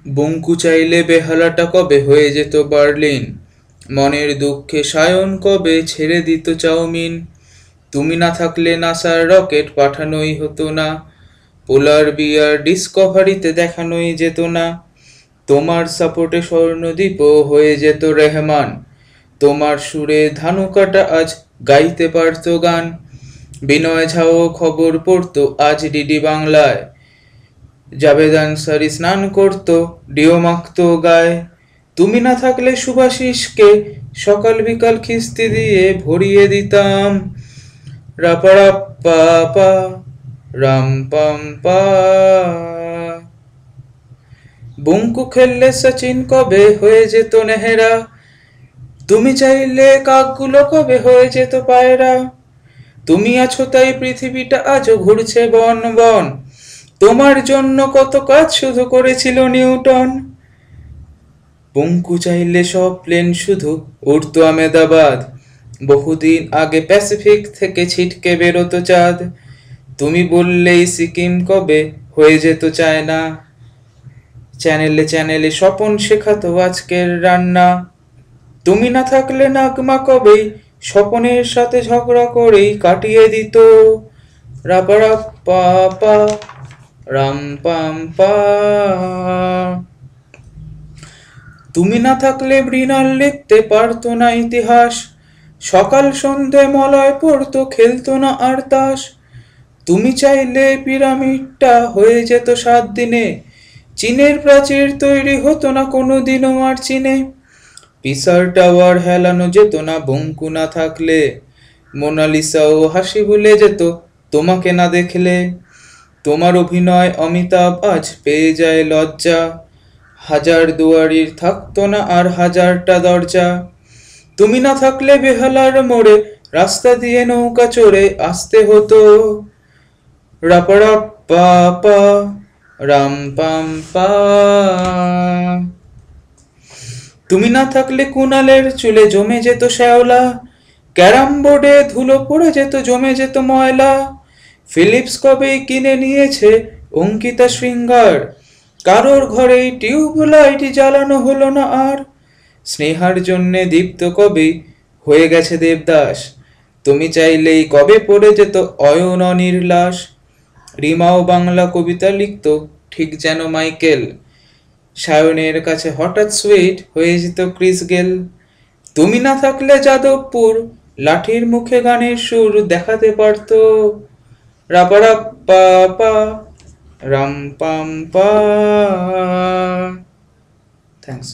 বঙ্কু চাইলে বেহালাটা কবে হয়ে যেত বার্লিন, মনের দুঃখে সায়ন কবে ছেড়ে দিত চাউমিন। তুমি না থাকলে নাসার রকেট পাঠানোই হতো না, পোলার বিয়ার ডিসকভারিতে দেখানোই যেত না। তোমার সাপোর্টে স্বর্ণদ্বীপও হয়ে যেত রেহমান, তোমার সুরে ধানুকাটা আজ গাইতে পারত গান। বিনয় ঝাও খবর পড়তো আজ ডিডি বাংলায়, জাভেদ আনসারি স্নান করতো ডিও মাখতো গায়ে। তুমি না থাকলে সুভাষিসকে সকাল বিকাল খিস্তি দিয়ে ভরিয়ে দিতাম রাপারাপ্পা পা রাম পাম পা। বঙ্কু খেললে সচিন কবে হয়ে যেত নেহেরা, তুমি চাইলে কাকগুলো কবে হয়ে যেত পায়রা। তুমি আছো তাই পৃথিবীটা আজও ঘুরছে বন বন, তোমার জন্য কত কাজ শুধু করেছিল নিউটন। বঙ্কু চাইলে সব প্লেন শুধু উড়তো আমেদাবাদ, বহুদিন আগে প্যাসিফিক থেকে ছিটকে বেরোতো চাঁদ। তুমি বললেই সিকিম কবে হয়ে যেত চায়না, চ্যানেলে চ্যানেলে স্বপন শেখাতো আজকের রান্না। তুমি না থাকলে নাগমা কবেই স্বপনের সাথে ঝগড়া করেই কাটিয়ে দিত রাপারাপ্পা পা রাম পাম পা। তুমি না থাকলে মৃণাল লিখতে পারতো না ইতিহাস, সকাল সন্ধে মলয় পড়তো খেলতো না আর তাস। তুমি চাইলে পিরামিডটা হয়ে যেত 7 দিনে, চীনের প্রাচীর তৈরি হতো না কোনোদিনও আর চীনে। পিসার টাওয়ার হেলানো যেত না বঙ্কু না থাকলে, মোনালিসাও হাসি ভুলে যেত তোমাকে না দেখলে। তোমার অভিনয় অমিতাভ আজ পেয়ে যায় লজ্জা, হাজার দুয়ারির থাকতো না আর হাজারটা দরজা। তুমি না থাকলে বেহালার মোড়ে রাস্তা দিয়ে নৌকা চড়ে আসতে হতো রাপারাপ্পা পা রাম পাম পা। তুমি না থাকলে কুণালের চুলে জমে যেত শ্যাওলা, ক্যারাম বোর্ডে ধুলো পড়ে যেত জমে যেত ময়লা। ফিলিপস কবেই কিনে নিয়েছে অঙ্কিতা শৃঙ্গার, কারোর ঘরেই টিউবলাইট জ্বালানো হলো না আর। স্নেহার জন্যে দীপ্ত কবেই হয়ে গেছে দেবদাস, তুমি চাইলেই কবে পড়ে যেত অয়ন লাশ। রিমাও বাংলা কবিতা লিখত ঠিক যেন মাইকেল, সায়নের কাছে হঠাৎ সুইট হয়ে যেত ক্রিস গেল। তুমি না থাকলে যাদবপুর লাঠির মুখে গানের সুর দেখাতে পারতো রাপারাপ্পা পা রাম পাম পা। থ্যাংকস।